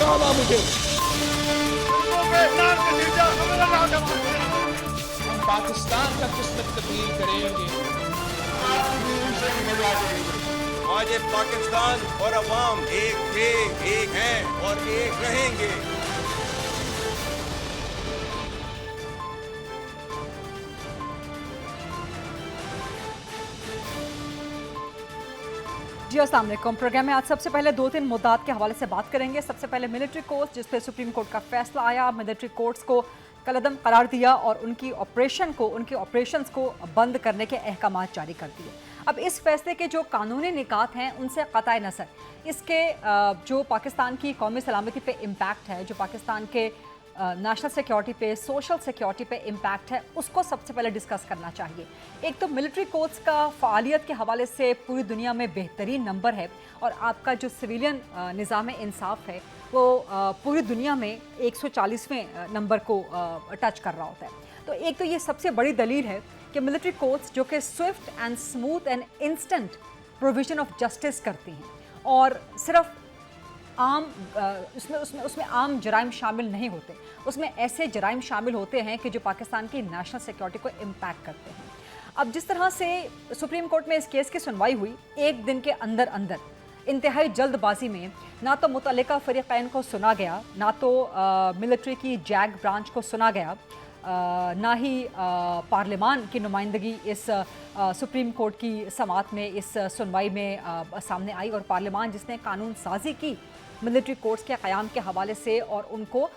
डरावा मुझे। हम पाकिस्तान का किस्मत तब्दील करेंगे। आज ये पाकिस्तान और अवाम एक थे, एक हैं और एक रहेंगे। जी अस्सलाम वालेकुम। प्रोग्राम में आज सबसे पहले 2-3 मुद्दात के हवाले से बात करेंगे। सबसे पहले मिलिट्री कोर्ट्स, जिस पे सुप्रीम कोर्ट का फैसला आया, मिलिट्री कोर्ट्स को कलअदम करार दिया और उनके ऑपरेशंस को बंद करने के अहकामात जारी कर दिए। अब इस फैसले के जो कानूनी निकात हैं उनसे क़तई नज़र इसके जो पाकिस्तान की कौमी सलामती पे इम्पैक्ट है, जो पाकिस्तान के नेशनल सिक्योरिटी पे, सोशल सिक्योरिटी पे इम्पैक्ट है, उसको सबसे पहले डिस्कस करना चाहिए। एक तो मिलिट्री कोर्ट्स का फ़ालियत के हवाले से पूरी दुनिया में बेहतरीन नंबर है और आपका जो सिविलियन निज़ाम इंसाफ है वो पूरी दुनिया में 140वें नंबर को टच कर रहा होता है। तो एक तो ये सबसे बड़ी दलील है कि मिलिट्री कोर्ट्स जो कि Swift and smooth and instant provision of justice करती हैं और सिर्फ आम उसमें आम जराइम शामिल नहीं होते, उसमें ऐसे जराइम शामिल होते हैं कि जो पाकिस्तान की नेशनल सिक्योरिटी को इम्पैक्ट करते हैं। अब जिस तरह से सुप्रीम कोर्ट में इस केस की सुनवाई हुई, एक दिन के अंदर अंदर इंतहाई जल्दबाजी में ना तो मुतल्लिका फरीक़ैन को सुना गया, ना तो मिलिट्री की जैग ब्रांच को सुना गया, ना ही पार्लियामान की नुमाइंदगी इस सुप्रीम कोर्ट की समाअत में, इस सुनवाई में सामने आई। और पार्लियामान जिसने कानून साजी की मिलिट्री कोर्ट्स के क़याम के हवाले से और उनको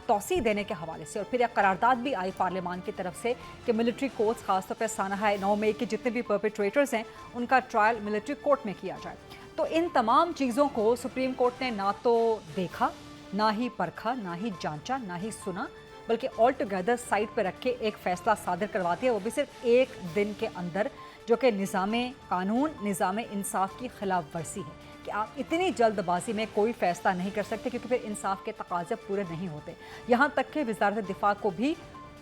तौसीह देने के हवाले से, और फिर एक करारदाद भी आई पार्लियामान की तरफ से कि मिलिट्री कोर्ट्स खासतौर पर सानहा 9 मई के जितने भी परपेट्रेटर्स हैं उनका ट्रायल मिलिट्री कोर्ट में किया जाए। तो इन तमाम चीज़ों को सुप्रीम कोर्ट ने ना तो देखा, ना ही परखा, ना ही जांचा, ना ही सुना, बल्कि ऑल टुगेदर साइड पर रख के एक फ़ैसला सादर करवा दिया, वो भी सिर्फ एक दिन के अंदर, जो कि निज़ाम कानून, निज़ाम इंसाफ की खिलाफ वर्जी है कि आप इतनी जल्दबाजी में कोई फ़ैसला नहीं कर सकते क्योंकि फिर इंसाफ के तकाज़े पूरे नहीं होते। यहाँ तक कि वज़ारत दिफा को भी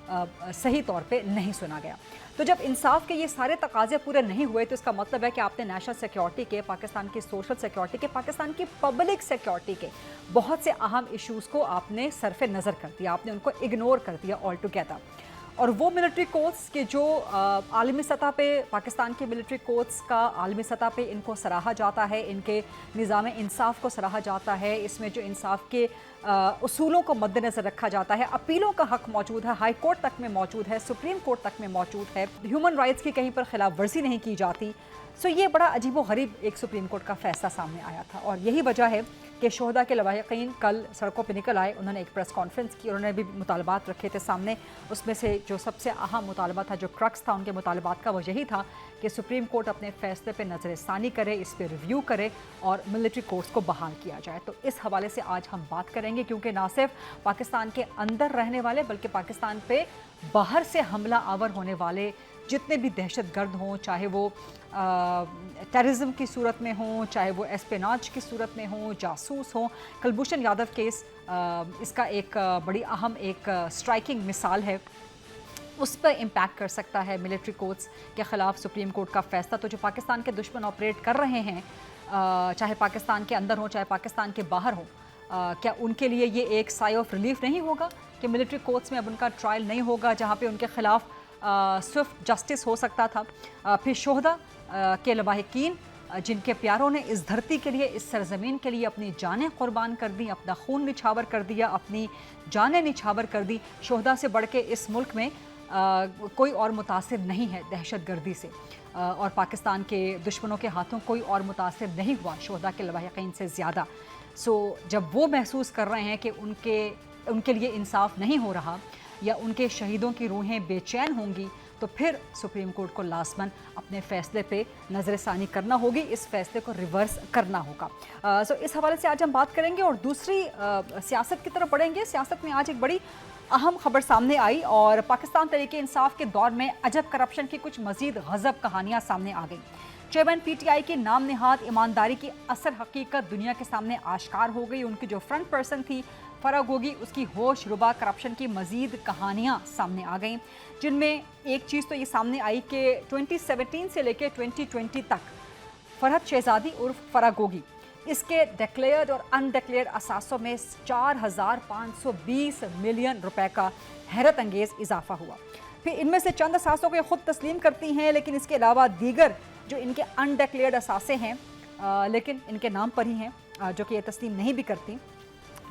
सही तौर पे नहीं सुना गया। तो जब इंसाफ के ये सारे तकाज़े पूरे नहीं हुए तो इसका मतलब है कि आपने नेशनल सिक्योरिटी के, पाकिस्तान की सोशल सिक्योरिटी के, पाकिस्तान की पब्लिक सिक्योरिटी के बहुत से अहम इश्यूज़ को आपने सरफ़े नज़र कर दिया, आपने उनको इग्नोर कर दिया ऑल टुगेदर। और वो मिलिट्री कोर्ट्स के जो आलमी सतह पे, पाकिस्तान के मिलिट्री कोर्ट्स का आलमी सतह पे इनको सराहा जाता है, इनके निज़ाम इंसाफ को सराहा जाता है, इसमें जो इंसाफ के उसूलों को मद्देनज़र रखा जाता है, अपीलों का हक़ मौजूद है, हाई कोर्ट तक में मौजूद है, सुप्रीम कोर्ट तक में मौजूद है, ह्यूमन राइट्स की कहीं पर खिलाफ वर्जी नहीं की जाती। सो ये बड़ा अजीब व गरीब एक सुप्रीम कोर्ट का फ़ैसला सामने आया था और यही वजह है कि शोहदा के लवाहिकीन कल सड़कों पर निकल आए। उन्होंने एक प्रेस कॉन्फ्रेंस की, उन्होंने भी मुतालबात रखे थे सामने। उसमें से जो सबसे अहम मुतालबा था, जो क्रक्स था उनके मुतालबात का, वो यही था कि सुप्रीम कोर्ट अपने फ़ैसले पर नज़रसानी करे, इस पर रिव्यू करे और मिलिट्री कोर्ट्स को बहाल किया जाए। तो इस हवाले से आज हम बात करेंगे क्योंकि ना सिर्फ पाकिस्तान के अंदर रहने वाले बल्कि पाकिस्तान पे बाहर से हमला आवर होने वाले जितने भी दहशत गर्द हों, चाहे वो टेररिज्म की सूरत में हों, चाहे वो एस्पेनाज की सूरत में हों, जासूस हों, कुलभूषण यादव केस इसका एक बड़ी अहम एक स्ट्राइकिंग मिसाल है। उस पर इम्पैक्ट कर सकता है मिलिट्री कोर्ट्स के ख़िलाफ़ सुप्रीम कोर्ट का फ़ैसला। तो जो पाकिस्तान के दुश्मन ऑपरेट कर रहे हैं, चाहे पाकिस्तान के अंदर हो चाहे पाकिस्तान के बाहर हो, क्या उनके लिए ये एक साई ऑफ रिलीफ नहीं होगा कि मिलिट्री कोर्ट्स में अब उनका ट्रायल नहीं होगा, जहाँ पे उनके ख़िलाफ़ स्विफ्ट जस्टिस हो सकता था। फिर शोहदा के लवाहिकीन जिनके प्यारों ने इस धरती के लिए, इस सरज़मीन के लिए अपनी जानें कुर्बान कर दी, अपना खून निछावर कर दिया, अपनी जानें निछावर कर दी। शोहदा से बढ़ के इस मुल्क में कोई और मुतासिर नहीं है दहशत गर्दी से, और पाकिस्तान के दुश्मनों के हाथों कोई और मुतासिर नहीं हुआ शोहदा के लवाहिकीन से ज़्यादा। सो जब वो महसूस कर रहे हैं कि उनके लिए इंसाफ नहीं हो रहा या उनके शहीदों की रूहें बेचैन होंगी, तो फिर सुप्रीम कोर्ट को लाज़मन अपने फ़ैसले पे नज़रसानी करना होगी, इस फ़ैसले को रिवर्स करना होगा। सो इस हवाले से आज हम बात करेंगे और दूसरी सियासत की तरफ बढ़ेंगे। सियासत में आज एक बड़ी अहम खबर सामने आई और पाकिस्तान तहरीक इंसाफ के दौर में अजब करप्शन की कुछ मज़ीद गज़ब कहानियाँ सामने आ गई। चेयरमैन पीटीआई की नाम निहाद ईमानदारी की असल हकीकत दुनिया के सामने आश्कार हो गई। उनकी जो फ्रंट पर्सन थी फ़राग होगी, उसकी होश रुबा करप्शन की मज़ीद कहानियाँ सामने आ गईं, जिनमें एक चीज़ तो ये सामने आई कि 2017 से लेकर 2020 तक फरहत शहजादी उर्फ फ़राग होगी اس کے ڈکلیئرڈ اور انڈکلیئرڈ اثاثوں میں 4,520 ملین روپے کا حیرت انگیز اضافہ ہوا۔ پھر ان میں سے چند اثاثوں کو یہ خود تسلیم کرتی ہیں، لیکن اس کے علاوہ دیگر جو ان کے انڈکلیئرڈ اثاثے ہیں لیکن ان کے نام پر ہی ہیں، جو کہ یہ تسلیم نہیں بھی کرتی،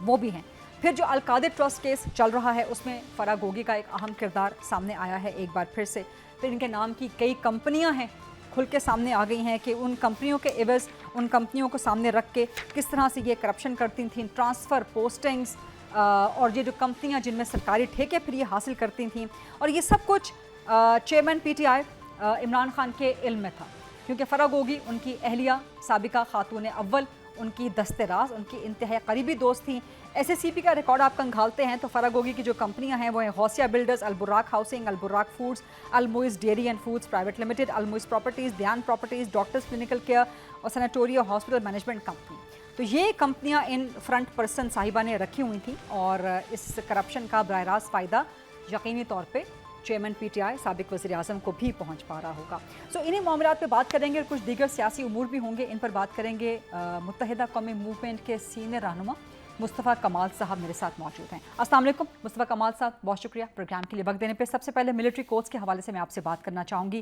وہ بھی ہیں۔ پھر جو القادر ٹرسٹ کیس چل رہا ہے اس میں فرح گوگی کا ایک اہم کردار سامنے آیا ہے ایک بار پھر سے۔ پھر ان کے نام کی کئی کمپنیاں ہیں کھل کے سامنے آ گئی ہیں کہ ان کمپنیوں کے عوض ان کمپنیوں کو سامنے رکھ کے کس طرح سے یہ کرپشن کرتی تھیں، ٹرانسفر، پوسٹنگز، اور یہ جو کمپنیاں جن میں سرکاری ٹھیکے پھر یہ حاصل کرتی تھیں، اور یہ سب کچھ chairman P T I Imran Khan کے علم میں تھا، کیونکہ فرح گوگی ان کی اہلیہ سابقہ خاتون اول، ان کی دست راز، ان کی انتہائی قریبی دوست تھیں۔ ایس ایس سی پی کا ریکارڈ آپ کنگھالتے ہیں تو فرح گوگی کی جو کمپنیاں ہیں وہ ہیں Ghausia builders, Alburaq housing, Alburaq foods, Almoiz dairy and foods private limited, Almoiz properties, Dayan properties, doctors clinical care اور سینیٹوریا ہاسپٹل مینجمنٹ کمپنی۔ تو یہ کمپنیاں ان فرنٹ پرسن صاحبہ نے رکھی ہوئی تھیں، اور اس کرپشن کا براہ راست فائدہ یقینی طور پہ چیئرمین پی ٹی آئی سابق وزیر اعظم کو بھی پہنچ پا رہا ہوگا۔ انہی معاملات پہ بات کریں گے، اور کچھ دیگر سیاسی امور بھی ہوں گے، ان پر بات کریں گے۔ متحدہ قومی موومنٹ کے سینئر رہنما مصطفیٰ کمال صاحب میرے ساتھ موجود ہیں۔ السلام علیکم مصطفیٰ کمال صاحب، بہت شکریہ پروگرام کے لیے وقت دینے پہ۔ سب سے پہلے ملٹری کورٹس کے حوالے سے میں آپ سے بات کرنا چاہوں گی۔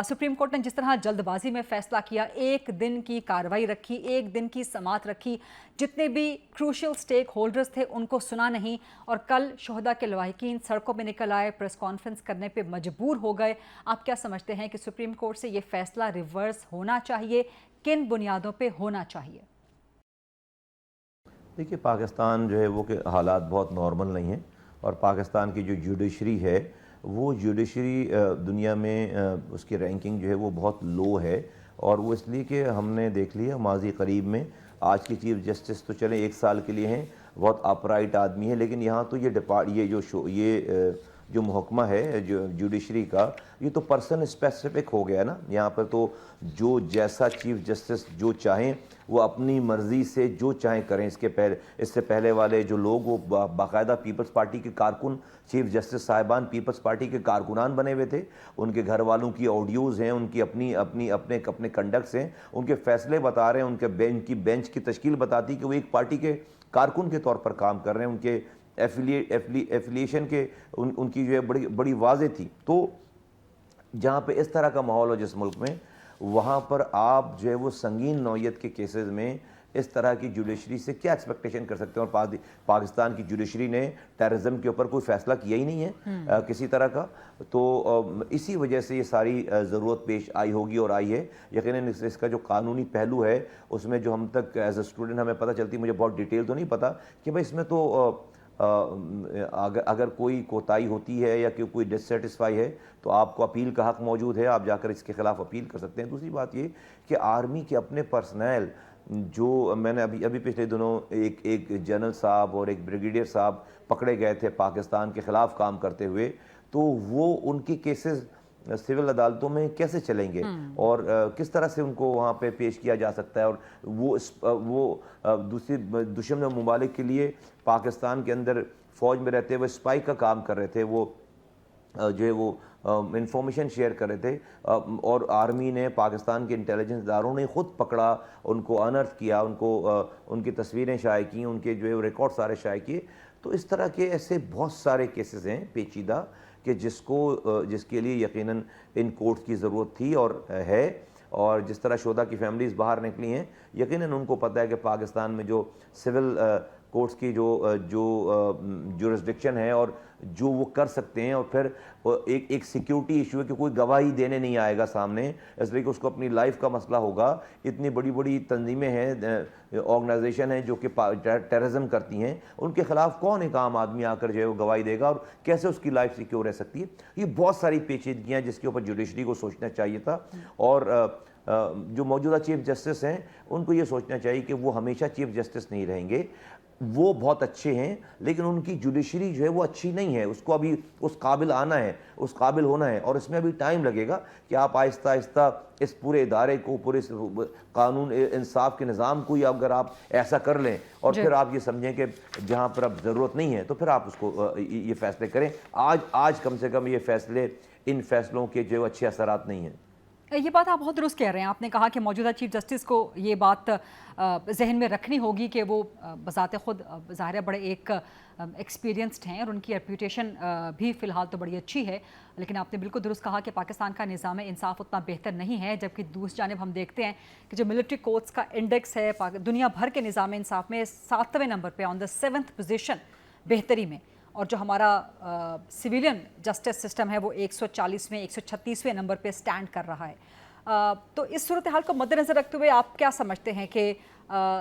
سپریم کورٹ نے جس طرح جلد بازی میں فیصلہ کیا، ایک دن کی کارروائی رکھی، ایک دن کی سماعت رکھی، جتنے بھی کروشل سٹیک ہولڈرز تھے ان کو سنا نہیں، اور کل شہداء کے لواحقین سڑکوں پہ نکل آئے، پریس کانفرنس کرنے پہ مجبور ہو گئے۔ آپ کیا سمجھتے ہیں کہ سپریم کورٹ سے یہ فیصلہ ریورس ہونا چاہیے؟ کن بنیادوں پہ ہونا چاہیے؟ دیکھیے، پاکستان جو ہے وہ کہ حالات بہت نارمل نہیں ہیں، اور پاکستان کی جو جوڈیشری ہے وہ جوڈیشری دنیا میں اس کی رینکنگ جو ہے وہ بہت لو ہے، اور وہ اس لیے کہ ہم نے دیکھ لیا ماضی قریب میں آج کی چیف جسٹس تو چلیں 1 سال کے لیے ہیں، بہت اپرائٹ آدمی ہے، لیکن یہاں تو یہ جو محکمہ ہے جو جوڈیشری کا، یہ تو پرسن اسپیسیفک ہو گیا نا۔ یہاں پر تو جو جیسا چیف جسٹس جو چاہیں وہ اپنی مرضی سے جو چاہیں کریں۔ اس سے پہلے والے جو لوگ وہ باقاعدہ پیپلز پارٹی کے کارکن، چیف جسٹس صاحبان پیپلز پارٹی کے کارکنان بنے ہوئے تھے، ان کے گھر والوں کی آڈیوز ہیں، ان کی اپنے کنڈکٹس ہیں، ان کے فیصلے بتا رہے ہیں، ان کی بینچ کی تشکیل بتاتی کہ وہ ایک پارٹی کے کارکن کے طور پر کام کر رہے ہیں، ان کے ایفیلیشن کے ان کی جو ہے بڑی واضح تھی۔ تو جہاں پہ اس طرح کا ماحول ہو جس ملک میں، وہاں پر آپ جو ہے وہ سنگین نوعیت کے کیسز میں اس طرح کی جوڈیشری سے کیا ایکسپیکٹیشن کر سکتے ہیں؟ اور پاکستان کی جوڈیشری نے ٹیررزم کے اوپر کوئی فیصلہ کیا ہی نہیں ہے کسی طرح کا، تو اسی وجہ سے یہ ساری ضرورت پیش آئی ہوگی اور آئی ہے۔ یقیناً اس کا جو قانونی پہلو ہے اس میں جو ہم تک ایز اے اسٹوڈنٹ ہمیں پتہ چلتی، مجھے بہت ڈیٹیل تو نہیں پتہ کہ بھائی اس میں تو اگر کوئی کوتاہی ہوتی ہے یا کہ کوئی ڈسسیٹسفائی ہے تو آپ کو اپیل کا حق موجود ہے، آپ جا کر اس کے خلاف اپیل کر سکتے ہیں۔ دوسری بات یہ کہ آرمی کے اپنے پرسنل جو میں نے ابھی پچھلے دنوں ایک جنرل صاحب اور ایک بریگیڈیئر صاحب پکڑے گئے تھے پاکستان کے خلاف کام کرتے ہوئے، تو وہ ان کی کیسز سول عدالتوں میں کیسے چلیں گے اور کس طرح سے ان کو وہاں پہ پیش کیا جا سکتا ہے؟ اور وہ دوسری دشمن ممالک کے لیے پاکستان کے اندر فوج میں رہتے ہوئے اسپائی کا کام کر رہے تھے، وہ جو ہے وہ انفارمیشن شیئر کر رہے تھے، اور آرمی نے، پاکستان کے انٹیلیجنس اداروں نے خود پکڑا، ان کو انرتھ کیا، ان کی تصویریں شائع کیں، ان کے جو ہے ریکارڈ سارے شائع کیے۔ تو اس طرح کے ایسے بہت سارے کیسز ہیں پیچیدہ کہ جس کے لیے یقیناً ان کورٹس کی ضرورت تھی اور ہے، اور جس طرح شہداء کی فیملیز باہر نکلی ہیں، یقیناً ان کو پتہ ہے کہ پاکستان میں جو سول کورٹس کی جو جورسڈکشن ہے اور جو وہ کر سکتے ہیں، اور پھر ایک سیکیورٹی ایشو ہے کہ کوئی گواہی دینے نہیں آئے گا سامنے، اس لیے کہ اس کو اپنی لائف کا مسئلہ ہوگا۔ اتنی بڑی تنظیمیں ہیں، آرگنائزیشن ہیں جو کہ ٹیررزم کرتی ہیں، ان کے خلاف کون ایک عام آدمی آ کر جو ہے وہ گواہی دے گا، اور کیسے اس کی لائف سیکیور رہ سکتی ہے؟ یہ بہت ساری پیچیدگیاں جس کے اوپر جوڈیشری کو سوچنا چاہیے تھا، اور جو موجودہ چیف جسٹس ہیں ان کو یہ سوچنا چاہیے کہ وہ ہمیشہ چیف جسٹس نہیں رہیں گے۔ وہ بہت اچھے ہیں لیکن ان کی جوڈیشری جو ہے وہ اچھی نہیں ہے، اس کو ابھی اس قابل آنا ہے، اس قابل ہونا ہے، اور اس میں ابھی ٹائم لگے گا کہ آپ آہستہ آہستہ اس پورے ادارے کو، پورے قانون انصاف کے نظام کو اگر آپ ایسا کر لیں، اور پھر آپ یہ سمجھیں کہ جہاں پر اب ضرورت نہیں ہے تو پھر آپ اس کو یہ فیصلے کریں۔ آج کم سے کم یہ فیصلے، ان فیصلوں کے جو اچھے اثرات نہیں ہیں۔ ये बात आप बहुत दुरुस्त कह रहे हैं। आपने कहा कि मौजूदा चीफ जस्टिस को ये बात जहन में रखनी होगी कि वो बज़ाते ख़ुद ज़ाहिर है बड़े एक एक्सपीरियंस्ड हैं और उनकी रेप्यूटेशन भी फ़िलहाल तो बड़ी अच्छी है। लेकिन आपने बिल्कुल दुरुस्त कहा कि पाकिस्तान का निज़ाम इंसाफ़ उतना बेहतर नहीं है, जबकि दूसरी जानिब हम देखते हैं कि जो मिलिट्री कोर्ट्स का इंडेक्स है दुनिया भर के निज़ाम इंसाफ़ में 7वें नंबर पर, ऑन द 7th पोजीशन बेहतरी में, और जो हमारा सिविलियन जस्टिस सिस्टम है वो 140वें 136वें नंबर पे स्टैंड कर रहा है। तो इस सूरत हाल को मद्देनज़र रखते हुए आप क्या समझते हैं कि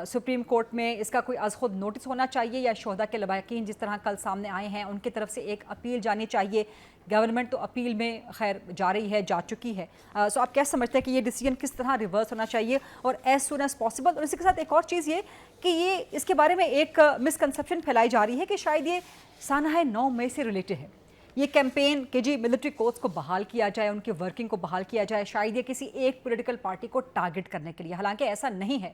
सुप्रीम कोर्ट में इसका कोई अज़ खुद नोटिस होना चाहिए, या शोहदा के लवाकिन जिस तरह कल सामने आए हैं उनकी तरफ से एक अपील जानी चाहिए? गवर्नमेंट तो अपील में खैर जा रही है, जा चुकी है। सो आप क्या समझते हैं कि ये डिसीजन किस तरह रिवर्स होना चाहिए और एज सुन एज पॉसिबल? और इसी के साथ एक और चीज़ ये कि ये इसके बारे में एक मिसकंसेप्शन फैलाई जा रही है कि शायद ये सानहा 9 मई से रिलेटेड है, ये कैंपेन कि जी मिलिट्री कोर्ट्स को बहाल किया जाए, उनकी वर्किंग को बहाल किया जाए, शायद ये किसी एक पॉलिटिकल पार्टी को टारगेट करने के लिए। हालांकि ऐसा नहीं है,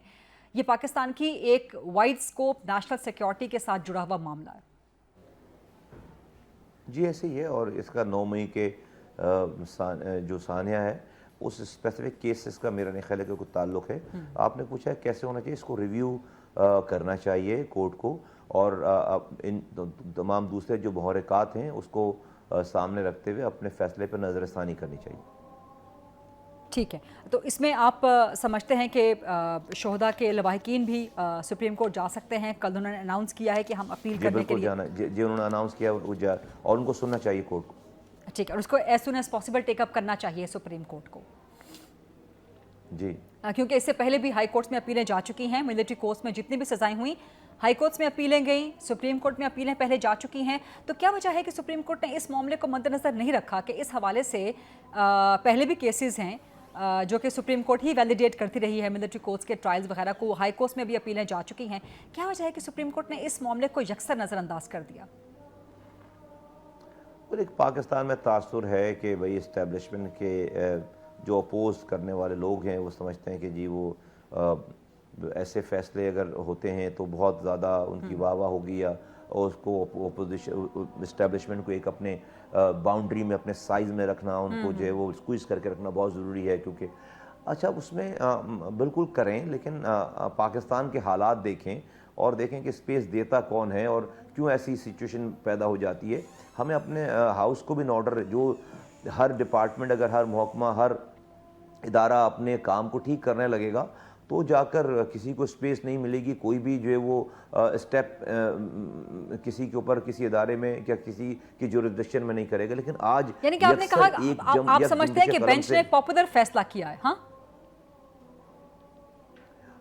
ये पाकिस्तान की एक वाइड स्कोप नेशनल सिक्योरिटी के साथ जुड़ा हुआ मामला है। जी ऐसे ही है, और इसका 9 मई के जो सानिया है उस स्पेसिफिक केसेस का मेरा नहीं ख्याल है कि कोई ताल्लुक़ है। आपने पूछा है कैसे होना चाहिए, इसको रिव्यू करना चाहिए कोर्ट को, और इन तमाम दूसरे जो मुहर्रिकात हैं उसको सामने रखते हुए अपने फैसले पर नज़रसानी करनी चाहिए। ठीक है, तो इसमें आप समझते हैं कि शोहदा के लवाहिकीन भी सुप्रीम कोर्ट जा सकते हैं? कल उन्होंने अनाउंस किया है कि हम अपील करने के लिए जाना, जो उन्होंने अनाउंस किया वो जा, और उनको सुनना चाहिए कोर्ट को। ठीक है, और उसको as soon as possible take up करना चाहिए सुप्रीम कोर्ट को। जी, क्योंकि इससे पहले भी हाई कोर्ट्स में अपीलें जा चुकी हैं, मिलिट्री कोर्ट्स में जितनी भी सजाएं हुई हाई कोर्ट्स में अपीलें गई, सुप्रीम कोर्ट में अपीलें पहले जा चुकी हैं। तो क्या वजह है कि सुप्रीम कोर्ट ने इस मामले को मद्देनज़र नहीं रखा कि इस हवाले से पहले भी केसेस हैं जो कि सुप्रीम कोर्ट ही वैलिडेट करती रही है, मिलिट्री कोर्ट्स के ट्रायल्स वगैरह को, हाई कोर्ट्स में भी अपीलें जा चुकी हैं। क्या वजह है कि सुप्रीम कोर्ट ने इस मामले को यकसर नज़रअंदाज कर दिया? और एक पाकिस्तान में तासुर है कि भाई इस्टेब्लिशमेंट के जो अपोज करने वाले लोग हैं वो समझते हैं कि जी वो ऐसे फैसले अगर होते हैं तो बहुत ज़्यादा उनकी वाह वाह होगी, या उसको अपोजिशन इस्टेब्लिशमेंट को एक अपने बाउंड्री में, अपने साइज़ में रखना, उनको जो है वो स्क्वीज़ करके रखना बहुत ज़रूरी है। क्योंकि अच्छा उसमें बिल्कुल करें, लेकिन पाकिस्तान के हालात देखें और देखें कि स्पेस देता कौन है और क्यों ऐसी सिचुएशन पैदा हो जाती है। हमें अपने हाउस को भी इन ऑर्डर, जो हर डिपार्टमेंट, अगर हर महकमा, हर इदारा अपने काम को ठीक करने लगेगा तो जाकर किसी को स्पेस नहीं मिलेगी, कोई भी जो है वो स्टेप किसी के ऊपर, किसी इदारे में या किसी की जुरिसडिक्शन में नहीं करेगा। लेकिन आज यानी कि आपने कहा आप समझते हैं कि बेंच ने पॉपुलर फैसला किया है? हाँ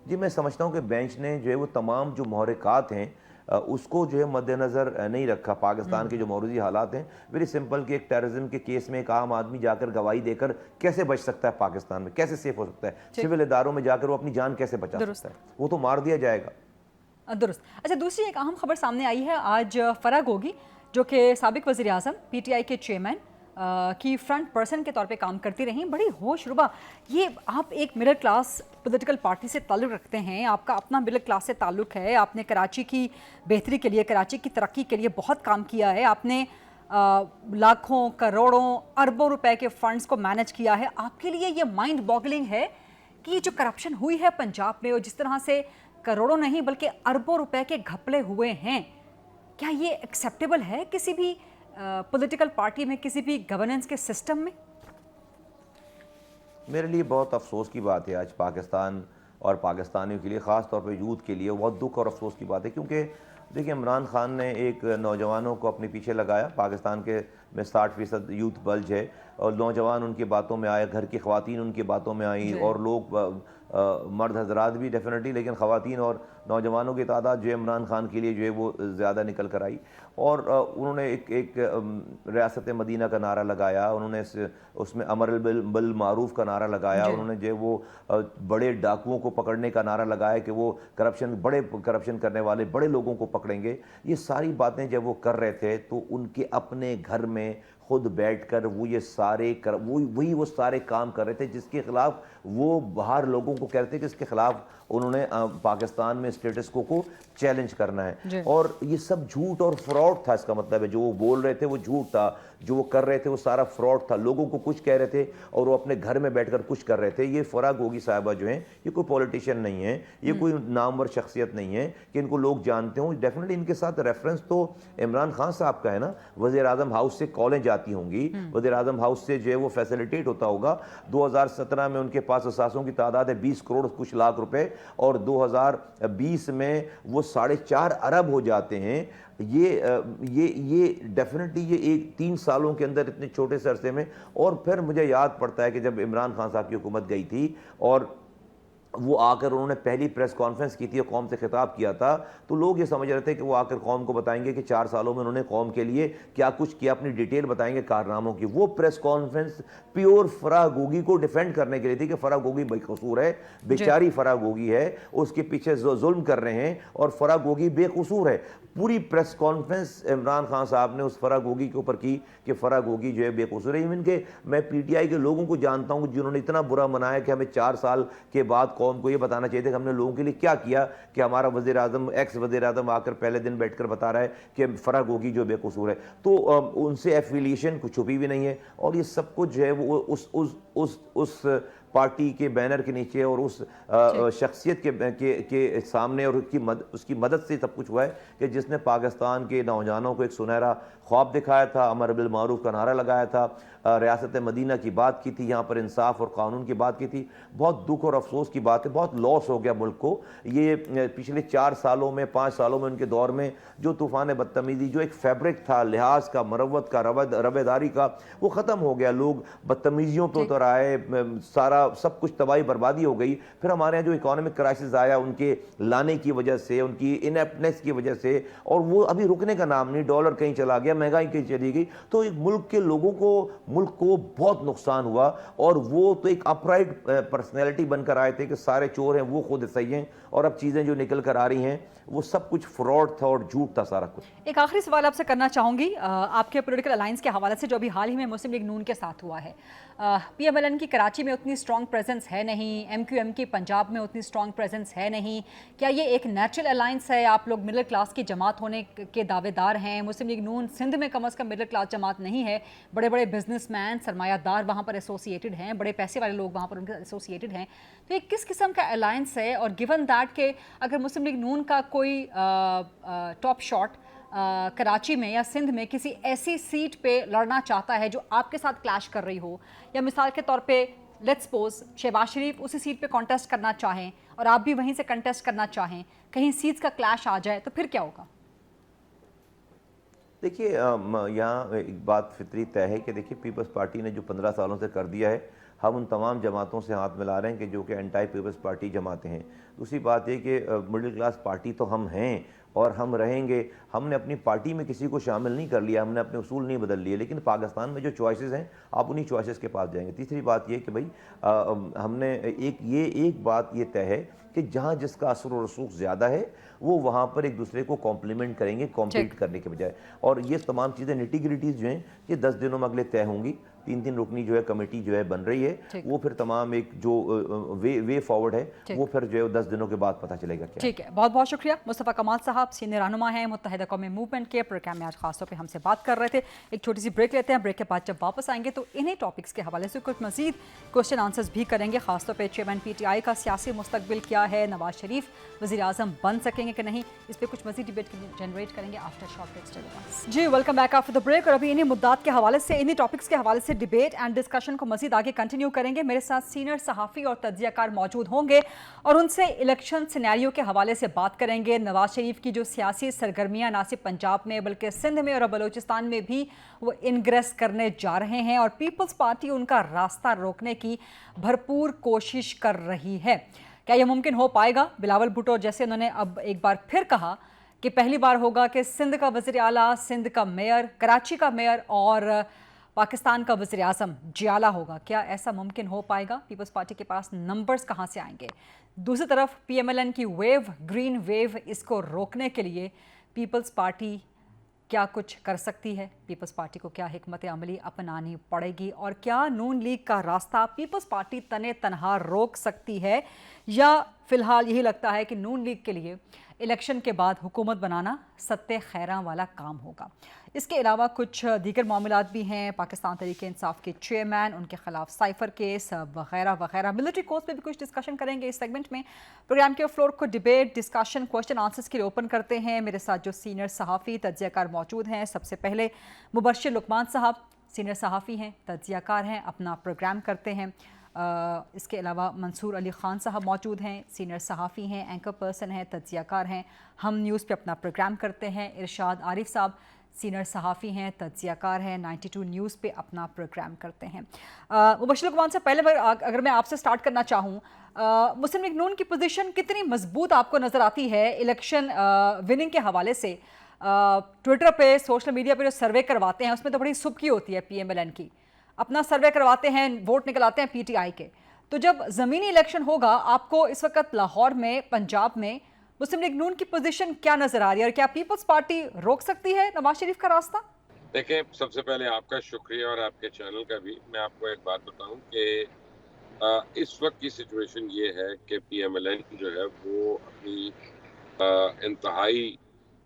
जी, मैं समझता हूँ कि बेंच ने जो है वो तमाम जो मुहर्रिकात हैं उसको जो है मद्देनज़र नहीं रखा। पाकिस्तान के जो मौजूदा हालात हैं, वेरी सिंपल कि एक टेररिज्म के केस में एक आम आदमी जाकर गवाही देकर कैसे बच सकता है, पाकिस्तान में कैसे सेफ हो सकता है, सिविल इदारों में जाकर वो अपनी जान कैसे बचा सकता है, वो तो मार दिया जाएगा। दुरुस्त। अच्छा, दूसरी एक अहम खबर सामने आई है आज। फराह गोगी जो कि साबिक वज़ीर आज़म, PTI के चेयरमैन की फ्रंट पर्सन के तौर पे काम करती रहीं, बड़ी होशरुबा। ये आप एक मिडिल क्लास पॉलिटिकल पार्टी से ताल्लुक़ रखते हैं, आपका अपना मिडिल क्लास से ताल्लुक़ है, आपने कराची की बेहतरी के लिए, कराची की तरक्की के लिए बहुत काम किया है, आपने लाखों करोड़ों अरबों रुपए के फंड्स को मैनेज किया है। आपके लिए ये माइंड बॉगलिंग है कि जो करप्शन हुई है पंजाब में और जिस तरह से करोड़ों नहीं बल्कि अरबों रुपए के घपले हुए हैं, क्या ये एक्सेप्टेबल है किसी भी पॉलिटिकल पार्टी में, किसी भी गवर्नेंस के सिस्टम में? मेरे लिए बहुत अफसोस की बात है आज पाकिस्तान और पाकिस्तानियों के लिए, ख़ास तौर पे यूथ के लिए बहुत दुख और अफसोस की बात है। क्योंकि देखिए, इमरान खान ने एक नौजवानों को अपने पीछे लगाया, पाकिस्तान के में 60% यूथ बल्ज है और नौजवान उनकी बातों में आए, घर की ख़वातीन उनकी बातों में आई, और लोग मर्द हजरात भी डेफिनेटली, लेकिन ख़वातीन और नौजवानों की तादाद जो है इमरान खान के लिए जो है वो ज़्यादा निकल कर आई। और उन्होंने एक रियासत मदीना का नारा लगाया, उन्होंने उसमें अमर बिल मारूफ का नारा लगाया, उन्होंने जो है वो बड़े डाकुओं को पकड़ने का नारा लगाया कि वो बड़े करप्शन करने वाले बड़े लोगों को पकड़ेंगे। ये सारी बातें जब वो कर रहे थे तो उनके अपने घर में खुद बैठकर वो ये सारे वो सारे काम कर रहे थे जिसके खिलाफ वो बाहर लोगों को कह रहे थे कि इसके खिलाफ उन्होंने पाकिस्तान में स्टेटस को चैलेंज करना है। जी। और ये सब झूठ और फ्रॉड था, इसका मतलब है जो वो बोल रहे थे वो झूठ था, जो वो कर रहे थे वो सारा फ्रॉड था। लोगों को कुछ कह रहे थे और वो अपने घर में बैठकर कुछ कर रहे थे। ये फराह गोगी साहिबा जो हैं ये कोई पॉलिटिशियन नहीं है, ये कोई नामवर शख्सियत नहीं है कि इनको लोग जानते हों। डेफिनेटली इनके साथ रेफरेंस तो इमरान खान साहब का है ना, वज़ीर आज़म हाउस से कॉलें जाती होंगी, वज़ीर आज़म हाउस से जो है वो फैसिलिटेट होता होगा। 2017 में उनके पास असासों की तादाद है 20 करोड़ कुछ लाख रुपए, और 2020 में वो 4.5 अरब हो जाते हैं। ये डेफिनेटली ये 3 सालों के अंदर इतने छोटे से अरसे में। और फिर मुझे याद पड़ता है कि जब इमरान खान साहब की हुकूमत गई थी और वो आकर उन्होंने पहली प्रेस कॉन्फ्रेंस की थी और कौम से खिताब किया था, तो लोग ये समझ रहे थे कि वो आकर कौम को बताएंगे कि 4 सालों में उन्होंने कौम के लिए क्या कुछ किया, अपनी डिटेल बताएंगे कारनामों की। वो press conference pure Farah Gogi को डिफेंड करने के लिए थी कि फराह गोगी बेकसूर है, बेचारी फराह गोगी है, उसके पीछे जुल्म कर रहे हैं और फराह गोगी बेकसूर है। पूरी प्रेस कॉन्फ्रेंस इमरान खान साहब ने उस फराह गोगी के ऊपर की कि फराह गोगी जो है बेकसूर है। इवन के मैं पीटीआई के लोगों को जानता हूँ जिन्होंने इतना बुरा मनाया कि हमें 4 साल के बाद कौम को ये बताना चाहिए था कि हमने लोगों के लिए क्या किया, कि हमारा वज़ीर आज़म एक्स वज़ीर आज़म आकर पहले दिन बैठकर बता रहा है कि फराह गोगी जो बेकसूर है। तो उनसे एफिलिएशन कुछ छुपी भी नहीं है, और ये सब कुछ जो है वो उस पार्टी के बैनर के नीचे और उस शख्सियत के सामने और उसकी मदद से सब कुछ हुआ है कि जिसने पाकिस्तान के नौजवानों को एक सुनहरा ख्वाब दिखाया था, अमर बिल मारूफ का नारा लगाया था, रियासत मदीना की बात की थी, यहाँ पर इंसाफ और कानून की बात की थी। बहुत दुख और अफसोस की बात है, बहुत लॉस हो गया मुल्क को। ये पिछले 4 सालों में 5 सालों में उनके दौर में जो तूफ़ान बदतमीज़ी, जो एक फैब्रिक था लिहाज का, मरवत का, रवेदारी का, वो ख़त्म हो गया। लोग बदतमीज़ियों पर उतर आए, सारा सब कुछ तबाही बर्बादी हो गई। फिर हमारे यहाँ जो इकोनॉमिक क्राइसिस आया उनके लाने की वजह से, उनकी इनएप्टनेस की वजह से, और वो अभी रुकने का नाम नहीं, डॉलर कहीं चला गया, महंगाई कहीं चली गई। तो एक मुल्क के लोगों को, मुल्क को बहुत नुकसान हुआ। और वो तो एक अपराइट पर्सनैलिटी बनकर आए थे कि सारे चोर हैं, वो खुद सही हैं, और अब चीज़ें जो निकल कर आ रही हैं वो सब कुछ फ्रॉड था और झूठ था सारा कुछ। एक आखिरी सवाल आपसे करना चाहूँगी आपके पॉलिटिकल अलायंस के हवाले से, जो अभी हाल ही में मुस्लिम लीग नून के साथ हुआ है। PMLN की कराची में उतनी स्ट्रॉन्ग प्रेजेंस है नहीं, MQM की पंजाब में उतनी स्ट्रॉन्ग प्रेजेंस है नहीं। क्या ये एक नेचुरल अलायंस है? आप लोग मिडिल क्लास की जमात होने के दावेदार हैं। मुस्लिम लीग नून सिंध में कम अज़ कम मिडिल क्लास जमात नहीं है, बड़े बड़े बिजनेसमैन, सरमायादार वहाँ पर एसोसिएटेड हैं, बड़े पैसे वाले लोग वहाँ पर उनके एसोसिएटेड हैं। तो ये किस किस्म का अलायंस है? और गिवन दैट के अगर मुस्लिम लीग नून का कोई टॉप शॉट कराची में या सिंध में किसी ऐसी सीट पे लड़ना चाहता है जो आपके साथ क्लैश कर रही हो, या मिसाल के तौर पे लेट्स सपोज शहबाज शरीफ उसी सीट पे कॉन्टेस्ट करना चाहें और आप भी वहीं से कॉन्टेस्ट करना चाहें, कहीं सीट्स का क्लैश आ जाए तो फिर क्या होगा? देखिए, यहाँ एक बात फितरी तय है कि देखिए पीपल्स पार्टी ने जो 15 सालों से कर दिया है, हम उन तमाम जमातों से हाथ मिला रहे हैं कि जो कि एंटी पीपल्स पार्टी जमातें हैं। दूसरी बात ये कि मिडिल क्लास पार्टी तो हम हैं और हम रहेंगे। हमने अपनी पार्टी में किसी को शामिल नहीं कर लिया, हमने अपने उसूल नहीं बदल लिए, लेकिन पाकिस्तान में जो चॉइसेस हैं आप उन्हीं चॉइसेस के पास जाएंगे। तीसरी बात ये कि भाई हमने एक बात ये तय है कि जहाँ जिसका असर और रसूख ज़्यादा है वो वहाँ पर एक दूसरे को कॉम्प्लीमेंट करेंगे, कॉम्पीट करने के बजाय। और ये तमाम चीज़ें निटी-ग्रिटीज़ जो हैं ये 10 दिनों में अगले तय होंगी। 3 रुकनी जो है कमेटी जो है बन रही है, वो फिर तमाम एक जो वे फॉरवर्ड है वो फिर जो है 10 दिनों के बाद पता चलेगा क्या। ठीक है, बहुत बहुत शुक्रिया। मुस्तफ़ा कमाल साहब सीनियर रहनुमा हैं मुत्तहिदा कौमी मूवमेंट के। प्रोग्राम में आज खासतौर पे हमसे बात कर रहे थे। एक छोटी सी ब्रेक लेते हैं, ब्रेक के बाद जब वापस आएंगे तो इन्हीं टॉपिक्स के हवाले से कुछ मजीद क्वेश्चन आंसर्स भी करेंगे। खासतौर पर चेयरमैन PTI का सियासी मुस्तकबिल क्या है, नवाज शरीफ वज़ीर आज़म बन सकेंगे कि नहीं, इस पर कुछ मजीद डिबेट जनरेट करेंगे आफ्टर शॉर्ट ब्रेक। जी welcome back after the break. और अभी इन्हीं मुद्दात के हवाले से, इन्हीं टॉपिक्स के हवाले से डिबेट एंड डिस्कशन को मजीद आगे कंटिन्यू करेंगे। मेरे साथ सीनियर सहाफ़ी और तज्ज़ियाकार मौजूद होंगे और उनसे इलेक्शन सिनेरियो के हवाले से बात करेंगे। नवाज शरीफ की जो सियासी सरगर्मियाँ ना सिर्फ पंजाब में बल्कि सिंध में और बलूचिस्तान में भी वो इनग्रेस करने जा रहे हैं और पीपल्स पार्टी उनका रास्ता रोकने की भरपूर कोशिश कर रही है। क्या यह मुमकिन हो पाएगा? बिलावल भुट्टो जैसे उन्होंने अब एक बार फिर कहा कि पहली बार होगा कि सिंध का वज़ीर आला, सिंध का मेयर, कराची का मेयर और पाकिस्तान का वज़ीर आज़म जियाला होगा। क्या ऐसा मुमकिन हो पाएगा? पीपल्स पार्टी के पास नंबर्स कहाँ से आएंगे? दूसरी तरफ PMLN की वेव, ग्रीन वेव, इसको रोकने के लिए पीपल्स पार्टी क्या कुछ कर सकती है पीपल्स पार्टी को, क्या हिकमत अमली अपनानी पड़ेगी, और क्या नून लीग का रास्ता पीपल्स पार्टी तने तनहा रोक सकती है, या फिलहाल यही लगता है कि नून लीग के लिए इलेक्शन के बाद हुकूमत बनाना सत्ते खैरा वाला काम होगा। इसके अलावा कुछ दीगर मामलात भी हैं, पाकिस्तान तहरीक इंसाफ के चेयरमैन, उनके खिलाफ साइफर केस वगैरह वगैरह। मिलिट्री कोर्स पे भी कुछ डिस्कशन करेंगे इस सेगमेंट में। प्रोग्राम के फ्लोर को डिबेट, डिस्कशन, क्वेश्चन आंसर्स के लिए ओपन करते हैं। मेरे साथ जो सीनियर सहाफ़ी तज्ज़ियाकार मौजूद हैं, सबसे पहले मुबश्शिर लुकमान साहब, सीनियर सहाफ़ी हैं, तज्ज़ियाकार हैं, अपना प्रोग्राम करते हैं। इसके अलावा मंसूर अली ख़ान साहब मौजूद हैं, सीनियर सहाफ़ी हैं, एंकर पर्सन हैं, तज्ज़ियाकार हैं, हम न्यूज़ पे अपना प्रोग्राम करते हैं। इरशाद आरिफ साहब सीनियर सहाफ़ी हैं, तज्ज़ियाकार हैं, 92 न्यूज़ पे अपना प्रोग्राम करते हैं। मुबश्शिर लुकमान से पहले अगर मैं आपसे स्टार्ट करना चाहूँ, मुस्लिम लीग नून की पोजीशन कितनी मजबूत आपको नज़र आती है इलेक्शन विनिंग के हवाले से? ट्विटर पे, सोशल मीडिया पे जो सर्वे करवाते हैं उसमें तो बड़ी सुबकी होती है PMLN की, अपना सर्वे करवाते हैं, वोट निकल आते हैं PTI के। तो जब ज़मीनी इलेक्शन होगा, आपको इस वक्त लाहौर में, पंजाब में मुस्लिम लीग नून की पोजीशन क्या नजर आ रही है, और क्या पीपल्स पार्टी रोक सकती है नवाज शरीफ का रास्ता? देखिए, सबसे पहले आपका शुक्रिया और आपके चैनल का भी। मैं आपको एक बात बताऊं कि इस वक्त की सिचुएशन ये है कि PMLN जो है वो अपनी इंतहाई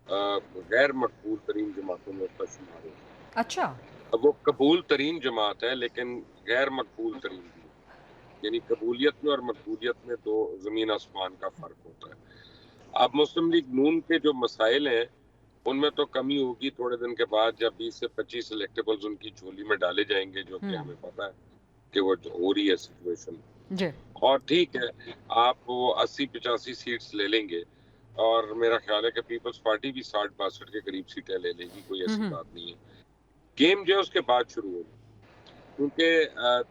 गैर मकबूल तरीन जमातों में उसका शुमार है। अच्छा, अब वो कबूल तरीन जमात है लेकिन गैर मकबूल तरीन भी, यानी कबूलियत में और मकबूलियत में दो ज़मीन आसमान का फ़र्क होता है। अब मुस्लिम लीग नून के जो मसाइल हैं उनमें तो कमी होगी थोड़े दिन के बाद, जब 20 से 25 इलेक्टेबल्स उनकी झोली में डाले जाएंगे, जो कि हमें पता है कि वो हो रही है सिचुएशन जी। और ठीक है, आप वो 80-85 सीट्स ले लेंगे और मेरा ख्याल है कि पीपल्स पार्टी भी 60-62 के करीब सीटें ले लेगी, कोई ऐसी बात नहीं है। गेम जो है उसके बाद शुरू होगी, क्योंकि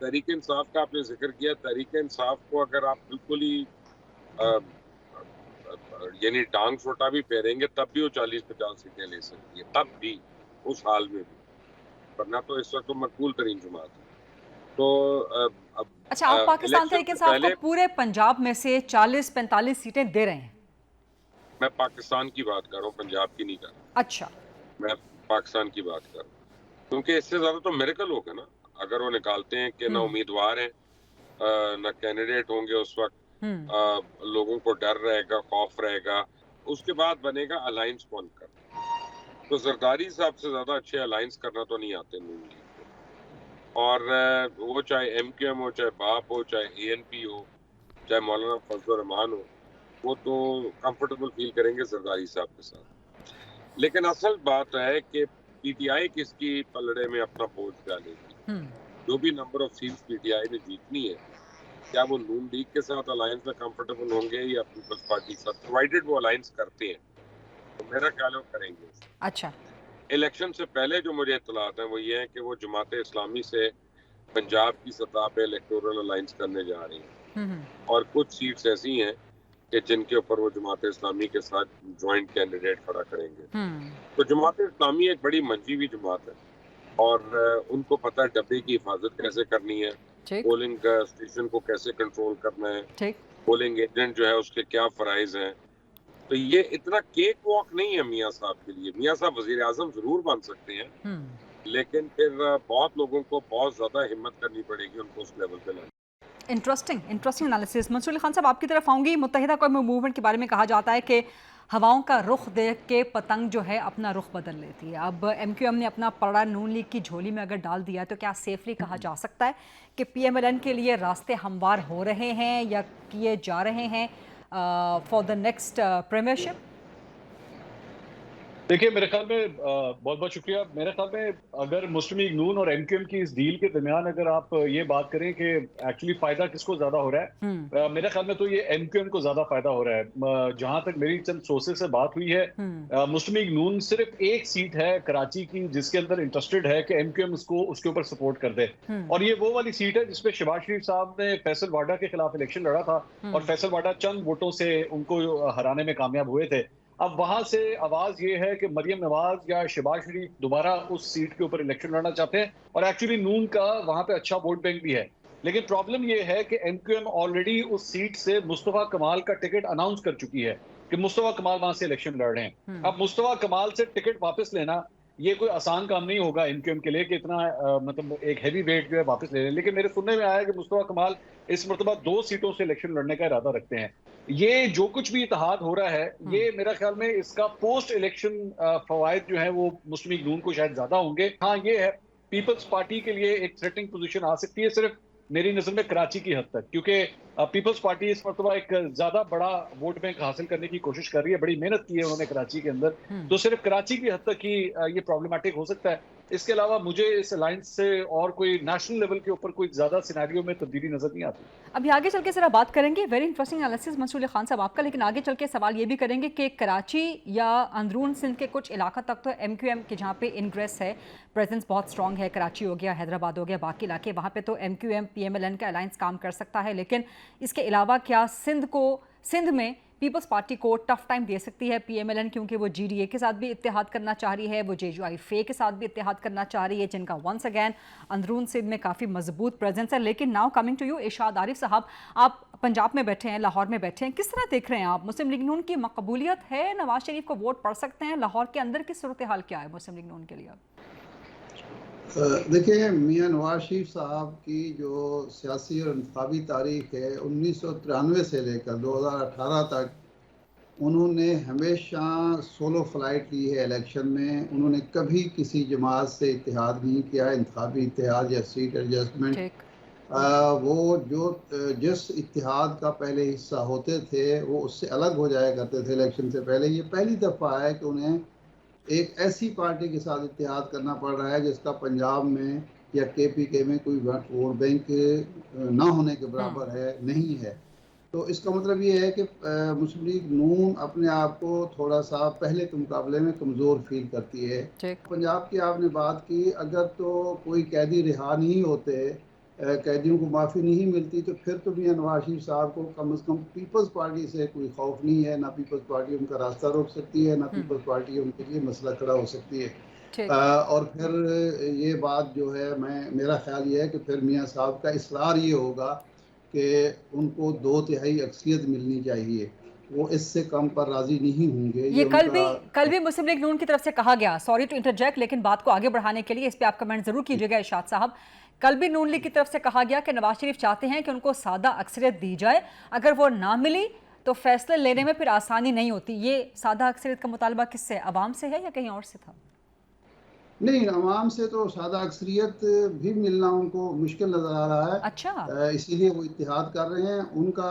तहरीक इंसाफ का आपने जिक्र किया। तहरीक इंसाफ को अगर आप बिल्कुल ही यानी टांग छोटा भी फेरेंगे तब भी वो 40-50 सीटें ले सकती है, तब भी उस हाल में भी, वरना तो इस वक्त तो मकबूल तरीन जमात है। तो अब अच्छा, आप पाकिस्तान तहरीक इंसाफ को पूरे पंजाब में से 40-45 सीटें दे रहे हैं? मैं पाकिस्तान की बात कर रहा हूँ, पंजाब की नहीं कर रहा। अच्छा, मैं पाकिस्तान की बात कर रहा हूँ, क्योंकि इससे ज्यादा तो मिरेकल होगा ना अगर वो निकालते हैं कि ना उम्मीदवार हैं, ना कैंडिडेट होंगे, उस वक्त लोगों को डर रहेगा, खौफ रहेगा, उसके बाद बनेगा अलायंस कौन कर। तो जरदारी साहब से ज्यादा अच्छे अलायंस करना तो नहीं आते नून लीग को, और वो चाहे MQM हो, चाहे बाप हो, चाहे ANP हो, चाहे मौलाना फजल रहमान हो, वो तो कंफर्टेबल फील करेंगे जरदारी साहब के साथ। लेकिन असल बात है कि PTI किसकी पलड़े में अपना बोझ डालेगी। जो भी नंबर ऑफ सीट्स PTI ने जीतनी है, क्या वो नून लीग के साथ अलायंस में कंफर्टेबल होंगे या पीपल्स पार्टी के साथ, प्रोवाइडेड वो अलायंस करते हैं, तो मेरा ख्याल है वो करेंगे। अच्छा, इलेक्शन से पहले जो मुझे इत्तलात है वो ये है कि वो जमात इस्लामी से पंजाब की सतह पे इलेक्टोरल अलायंस करने जा रही हैं, और कुछ सीट्स ऐसी हैं कि जिनके ऊपर वो जमात इस्लामी के साथ ज्वाइंट कैंडिडेट खड़ा करेंगे। तो जमात इस्लामी एक बड़ी मंजी हुई जमात है, और उनको पता है डब्बे की हिफाजत कैसे करनी है, पोलिंग स्टेशन को कैसे कंट्रोल करना है, पोलिंग एजेंट जो है उसके क्या फराइज हैं। तो ये इतना केक वॉक नहीं है मियाँ साहब के लिए। मियाँ साहब वजीर आजम जरूर बन सकते हैं, लेकिन फिर बहुत लोगों को बहुत ज्यादा हिम्मत करनी पड़ेगी उनको उस लेवल पे लाने। Interesting analysis. मंसूर अली खान साहब, आपकी तरफ आऊँगी। मुत्तहिदा कौम मूवमेंट के बारे में कहा जाता है कि हवाओं का रुख देख के पतंग जो है अपना रुख बदल लेती है। अब MQM ने अपना पड़ा नून लीग की झोली में अगर डाल दिया, तो क्या सेफली कहा जा सकता है कि PMLN के लिए रास्ते हमवार हो रहे हैं या किए जा रहे हैं फॉर द नेक्स्ट प्रीमियरशिप? देखिए, मेरे ख्याल में बहुत बहुत शुक्रिया। मेरे ख्याल में अगर मुस्लिम लीग नून और MQM की इस डील के दरमियान अगर आप ये बात करें कि एक्चुअली फायदा किसको ज्यादा हो रहा है, मेरे ख्याल में तो ये MQM को ज्यादा फायदा हो रहा है। जहां तक मेरी चंद सोर्सेज से बात हुई है, मुस्लिम लीग नून सिर्फ एक सीट है कराची की जिसके अंदर इंटरेस्टेड है कि MQM उसको उसके ऊपर सपोर्ट कर दे, और ये वो वाली सीट है जिसपे शहबाज शरीफ साहब ने फैसल वाडा के खिलाफ इलेक्शन लड़ा था, और फैसल वाडा चंद वोटों से उनको हराने में कामयाब हुए थे। अब वहां से आवाज ये है कि मरियम नवाज या शहबाज शरीफ दोबारा उस सीट के ऊपर इलेक्शन लड़ना चाहते हैं, और एक्चुअली नून का वहां पे अच्छा वोट बैंक भी है। लेकिन प्रॉब्लम ये है कि MQM ऑलरेडी उस सीट से मुस्तफा कमाल का टिकट अनाउंस कर चुकी है कि मुस्तफा कमाल वहां से इलेक्शन लड़ रहे हैं। अब मुस्तफा कमाल से टिकट वापस लेना ये कोई आसान काम नहीं होगा एमक्यूएम के लिए कि इतना मतलब एक हैवी वेट जो है वापस ले लें। लेकिन मेरे सुनने में आया कि मुस्तफा कमाल इस मरतबा 2 सीटों से इलेक्शन लड़ने का इरादा रखते हैं। ये जो कुछ भी इत्तेहाद हो रहा है, ये मेरा ख्याल में इसका पोस्ट इलेक्शन फवायद जो है वो मुस्लिम लीग नून को शायद ज्यादा होंगे। हाँ, ये है पीपल्स पार्टी के लिए एक थ्रेटनिंग पोजीशन आ सकती है, सिर्फ मेरी नजर में कराची की हद तक, क्योंकि पीपल्स पार्टी इस मरतबा एक ज्यादा बड़ा वोट बैंक हासिल करने की कोशिश कर रही है, बड़ी मेहनत की है उन्होंने कराची के अंदर, तो सिर्फ कराची की हद तक ही ये प्रॉब्लमेटिक हो सकता है। इसके अलावा मुझे इस अलायंस से और कोई नेशनल लेवल के ऊपर कोई ज्यादा सिनेरियो में तब्दीली नजर नहीं आती। अभी आगे चल के जरा बात करेंगे, very interesting analysis Mansoor Ali Khan साहब आपका, लेकिन आगे चल के सवाल ये भी करेंगे कि कराची या अंदरून सिंध के कुछ इलाका तक तो एमक्यूएम के जहाँ पे इनग्रेस है, प्रेजेंस बहुत स्ट्रॉन्ग है, कराची हो गया, हैदराबाद हो गया, बाकी इलाके वहाँ पे तो एमक्यूएम पीएमएलएन का अलायंस काम कर सकता है। लेकिन इसके अलावा क्या सिंध में पीपल्स पार्टी को टफ टाइम दे सकती है पीएमएलएन, क्योंकि वो जीडीए के साथ भी इत्तेहाद करना चाह रही है, वो जेयूआई फे के साथ भी इत्तेहाद करना चाह रही है, जिनका वंस अगैन अंदरून सिंध में काफ़ी मजबूत प्रेजेंस है। लेकिन नाउ कमिंग टू यू इरशाद आरिफ साहब, आप पंजाब में बैठे हैं, लाहौर में बैठे हैं, किस तरह देख रहे हैं आप? मुस्लिम लीग नून की मकबूलियत है, नवाज शरीफ को वोट पड़ सकते हैं? लाहौर के अंदर की सूरत हाल क्या है मुस्लिम लीग नून के लिए? देखिए, मियां नवाज शरीफ साहब की जो सियासी और इंतखाबी तारीख है, 1993 से लेकर 2018 तक उन्होंने हमेशा सोलो फ्लाइट ली है इलेक्शन में। उन्होंने कभी किसी जमात से इत्तेहाद नहीं किया, इंतखाबी इत्तेहाद या सीट एडजस्टमेंट। वो जो जिस इत्तेहाद का पहले हिस्सा होते थे वो उससे अलग हो जाया करते थे इलेक्शन से पहले। ये पहली दफ़ा है कि उन्हें एक ऐसी पार्टी के साथ इत्तेहाद करना पड़ रहा है जिसका पंजाब में या केपीके में कोई वोट बैंक ना होने के बराबर है, नहीं है। तो इसका मतलब ये है कि मुस्लिम लीग नून अपने आप को थोड़ा सा पहले के मुकाबले में कमज़ोर फील करती है। पंजाब की आपने बात की, अगर तो कोई कैदी रिहा नहीं होते, कैदियों को माफ़ी नहीं मिलती, तो फिर तो मियां नवाज शरीफ साहब को कम से कम पीपल्स पार्टी से कोई खौफ नहीं है। ना पीपल्स पार्टी उनका रास्ता रोक सकती है, ना पीपल्स पार्टी उनके लिए मसला खड़ा हो सकती है। और फिर ये बात जो है, मेरा ख्याल ये है कि फिर मियां साहब का इसरार ये होगा कि उनको 2/3 अक्सरियत मिलनी चाहिए, वो इससे कम पर राजी नहीं होंगे। ये कल भी मुस्लिम लीग नून की तरफ से कहा गया, सॉरी टू इंटरजेक्ट, लेकिन बात को आगे बढ़ाने के लिए इस पे आप कमेंट जरूर कीजिएगा इरशाद साहब। कल भी नून लीग की तरफ से कहा गया कि नवाज शरीफ चाहते हैं कि उनको सादा अक्सरियत दी जाए, अगर वो ना मिली तो फैसले लेने में फिर आसानी नहीं होती। ये सादा अक्सरियत का मुतालबा किससे, अवाम से है या कहीं और से था? नहीं, अवाम से तो सादा अक्सरियत भी मिलना उनको मुश्किल नज़र आ रहा है। अच्छा, इसीलिए वो इत्तेहाद कर रहे हैं। उनका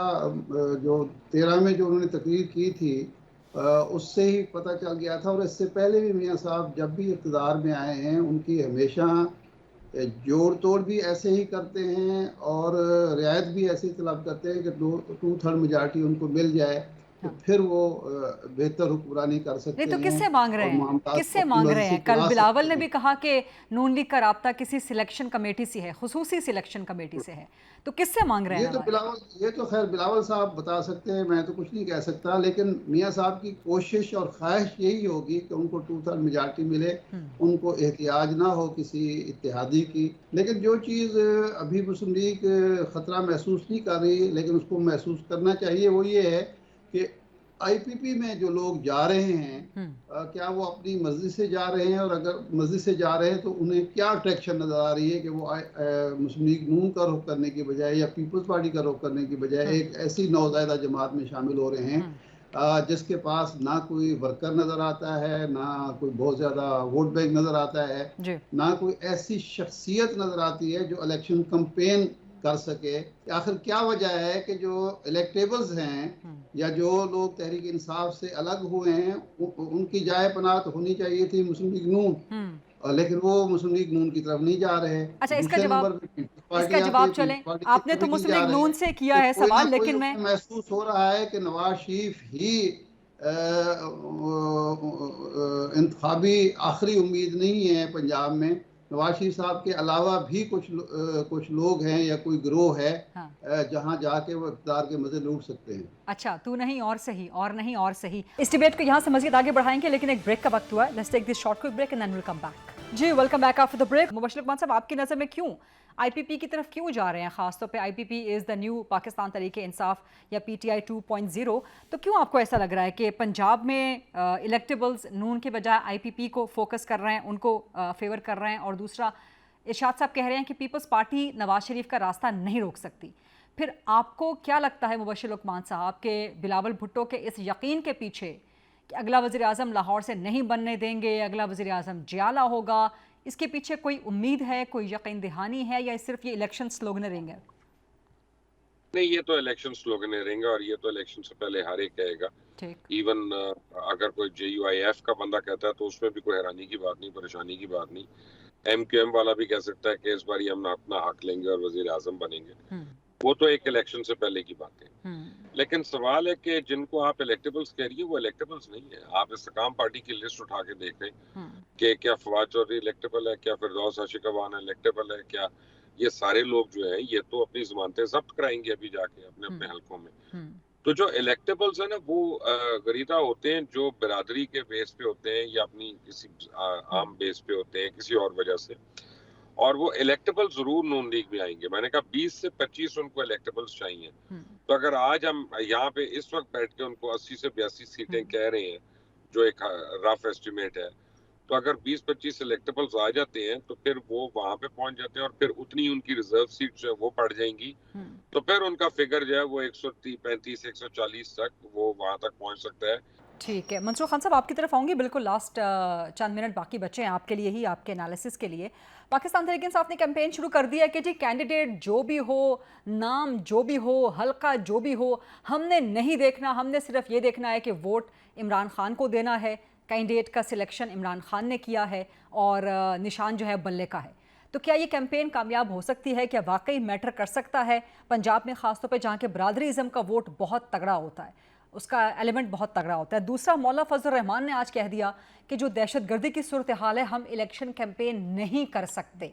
जो 13 में जो उन्होंने तकरीर की थी उससे ही पता चल गया था, और इससे पहले भी मियां साहब जब भी इक़्तिदार में आए हैं उनकी हमेशा जोड़ तोड़ भी ऐसे ही करते हैं और रियायत भी ऐसे ही तलब करते हैं कि 2/3 मेजॉरिटी उनको मिल जाए तो फिर वो बेहतर हुक्मरानी कर सकते हैं। नहीं तो किससे मांग रहे हैं, किससे मांग रहे हैं? कल बिलावल ने भी कहा कि नून लीग का राब्ता किसी सिलेक्शन कमेटी से है, खुसूसी सिलेक्शन कमेटी से है, तो किससे मांग रहे हैं? ये तो खैर बिलावल साहब बता सकते हैं, मैं तो कुछ नहीं कह सकता। लेकिन मियां साहब की कोशिश और ख्वाहिश यही होगी कि उनको 2/3 मेजॉरिटी मिले, उनको एहतियाज ना हो किसी इत्तेहादी की। लेकिन जो चीज़ अभी मुस्लिम लीग खतरा महसूस नहीं कर रही लेकिन उसको महसूस करना चाहिए, वो ये है कि आईपीपी में जो लोग जा रहे हैं क्या वो अपनी मर्जी से जा रहे हैं, और अगर मर्जी से जा रहे हैं तो उन्हें क्या अट्रैक्शन नज़र आ रही है कि वो मुस्लिम लीग नून का रुख करने की बजाय या पीपल्स पार्टी का रुख करने की बजाय एक ऐसी नौज़ायदा जमात में शामिल हो रहे हैं जिसके पास ना कोई वर्कर नज़र आता है, ना कोई बहुत ज़्यादा वोट बैंक नज़र आता है, ना कोई ऐसी शख्सियत नज़र आती है जो इलेक्शन कैंपेन कर सके। आखिर क्या वजह है कि जो इलेक्टेबल्स हैं या जो लोग तहरीक इंसाफ से अलग हुए हैं उनकी जाए पनाह तो होनी चाहिए थी मुस्लिम लीग नून, लेकिन वो मुस्लिम लीग नून की तरफ नहीं जा रहे। अच्छा, इसका जवाब चलें, आपने तो मुस्लिम लीग नून से किया है सवाल, लेकिन मैं महसूस हो रहा है कि नवाज शरीफ ही इंतखाबी आखिरी उम्मीद नहीं है पंजाब में। नवाज शरीफ साहब के अलावा भी कुछ लोग हैं या कोई गिरोह है जहां जाके वो इक़्तिदार के मजे लूट सकते हैं। अच्छा, तू नहीं और सही, और नहीं और सही। इस डिबेट को यहाँ से मज़ीद आगे बढ़ाएंगे, लेकिन एक ब्रेक का वक्त हुआ है। Let's take this short quick break and then will come back. जी welcome back after the break. Mubashir Luqman Sahab, आपकी नज़र में क्यों आईपीपी की तरफ क्यों जा रहे हैं? खासतौर पे IPP is the new Pakistan तरीके इंसाफ या पीटीआई 2.0, तो क्यों आपको ऐसा लग रहा है कि पंजाब में इलेक्टेबल्स नून के बजाय आईपीपी को फोकस कर रहे हैं, उनको फेवर कर रहे हैं, और दूसरा इरशाद साहब कह रहे हैं कि पीपल्स पार्टी नवाज शरीफ का रास्ता नहीं रोक सकती। फिर आपको क्या लगता है मुबश्शिर लुकमान साहब के बिलावल भुट्टो के इस यकीन के पीछे कि अगला वज़ीर आज़म लाहौर से नहीं बनने देंगे, अगला वज़ीर आज़म जियाला होगा, इसके पीछे कोई उम्मीद है, कोई यकीन दहानी है, या सिर्फ ये इलेक्शन स्लोगनरिंग है? नहीं, ये तो इलेक्शन स्लोगनरिंग है और ये तो इलेक्शन से पहले हर एक कहेगा। इवन अगर कोई JUIF का बंदा कहता है तो उसमें भी कोई हैरानी की बात नहीं, परेशानी की बात नहीं। MQM वाला भी कह सकता है कि इस बार हम अपना हक लेंगे और वज़ीर आज़म बनेंगे। वो तो एक इलेक्शन से पहले की बात है। लेकिन सवाल है कि जिनको आप इलेक्टेबल्स कह रही है वो इलेक्टेबल्स नहीं है। आप इस्तेकाम पार्टी की लिस्ट उठा के देख लें कि क्या फवाद चौधरी इलेक्टेबल है, क्या फिरदौस आशिकावान इलेक्टेबल है, क्या ये सारे लोग जो हैं ये तो अपनी जमानतें जब्त कराएंगे अभी जाके अपने अपने हलकों में। तो जो इलेक्टेबल्स है ना वो गरीदा होते हैं जो बिरादरी के बेस पे होते हैं या अपनी किसी आम बेस पे होते हैं किसी और वजह से, और वो इलेक्टेबल जरूर नून लीग में आएंगे। मैंने कहा 20 से 25 उनको इलेक्टेबल्स चाहिए। तो अगर आज हम यहाँ पे इस वक्त बैठ के उनको 80 से 82 सीटें कह रहे हैं जो एक रफ एस्टिमेट है, तो अगर 20-25 इलेक्टेबल्स आ जाते हैं तो फिर वो वहां पे पहुंच जाते हैं और फिर उतनी उनकी रिजर्व सीट जो है वो बढ़ जाएंगी। तो फिर उनका फिगर जो है वो 135-140 तक वो वहां तक पहुंच सकता है। ठीक है, मंसूर खान साहब आपकी तरफ आऊँगी। बिल्कुल लास्ट चंद मिनट बाकी बचे हैं आपके लिए ही, आपके एनालिसिस के लिए। पाकिस्तान तहरीक इंसाफ ने कैंपेन शुरू कर दिया है कि जी कैंडिडेट जो भी हो, नाम जो भी हो, हल्का जो भी हो, हमने नहीं देखना, हमने सिर्फ ये देखना है कि वोट इमरान खान को देना है। कैंडिडेट का सिलेक्शन इमरान खान ने किया है और निशान जो है बल्ले का है। तो क्या ये कैंपेन कामयाब हो सकती है? क्या वाकई मैटर कर सकता है पंजाब में, ख़ासतौर पर जहाँ के बरादरीज़म का वोट बहुत तगड़ा होता है, उसका एलिमेंट बहुत तगड़ा होता है? दूसरा, मौला फजल रहमान ने आज कह दिया कि जो दहशतगर्दी की सूरत हाल है हम इलेक्शन कैंपेन नहीं कर सकते,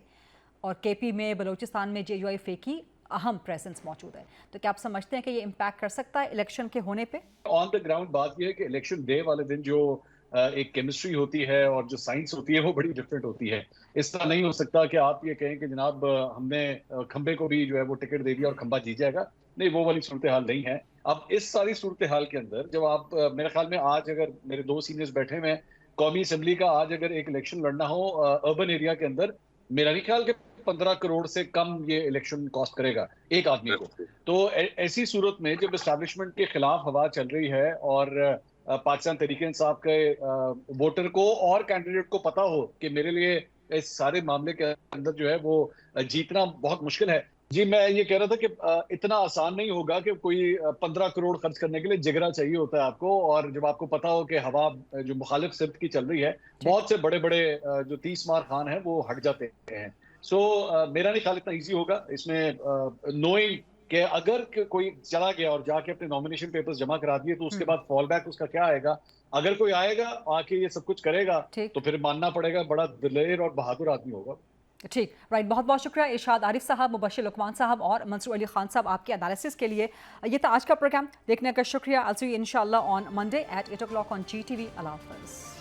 और KP में, बलूचिस्तान में JUIF की अहम प्रेजेंस मौजूद है। तो क्या आप समझते हैं कि ये इम्पैक्ट कर सकता है इलेक्शन के होने पे? ऑन द ग्राउंड बात ये है कि इलेक्शन डे वाले दिन जो एक केमिस्ट्री होती है और जो साइंस होती है वो बड़ी डिफरेंट होती है। इस तरह नहीं हो सकता कि आप ये कहें कि जनाब हमने खंबे को भी जो है वो टिकट दे दिया और खंबा जीत जाएगा। नहीं, वो वाली सूरत हाल नहीं है। अब इस सारी सूरत हाल के अंदर जब आप मेरे ख्याल में आज अगर मेरे 2 सीनियर्स बैठे हुए हैं, कौमी असम्बली का आज अगर एक इलेक्शन लड़ना हो अर्बन एरिया के अंदर, मेरा नहीं ख्याल कि 15 करोड़ से कम ये इलेक्शन कॉस्ट करेगा एक आदमी को। तो ऐसी सूरत में जब एस्टैब्लिशमेंट के खिलाफ हवा चल रही है और पाकिस्तान तहरीके इंसाफ के वोटर को और कैंडिडेट को पता हो कि मेरे लिए इस सारे मामले के अंदर जो है वो जीतना बहुत मुश्किल है। जी, मैं ये कह रहा था कि इतना आसान नहीं होगा कि कोई 15 करोड़ खर्च करने के लिए जिगरा चाहिए होता है आपको, और जब आपको पता हो कि हवा जो मुखालिफ सिर्फ की चल रही है, बहुत से बड़े बड़े जो 30 मार खान हैं वो हट जाते हैं। सो मेरा नहीं ख्याल इतना ईजी होगा इसमें नोइंग कि अगर कोई चला गया और जाके अपने नॉमिनेशन पेपर्स जमा करा दिए तो उसके बाद फॉल बैक उसका क्या आएगा। अगर कोई आएगा आके ये सब कुछ करेगा तो फिर मानना पड़ेगा बड़ा दिलेर और बहादुर आदमी होगा। ठीक, राइट, बहुत बहुत शुक्रिया इरशाद आरिफ साहब, मुबश्शिर लुकमान साहब और मंसूर अली खान साहब आपके एनालिसिस के लिए। ये था आज का प्रोग्राम, देखने का शुक्रिया। I'll see you inshallah on Monday at 8 o'clock on GTV. Allah Hafiz.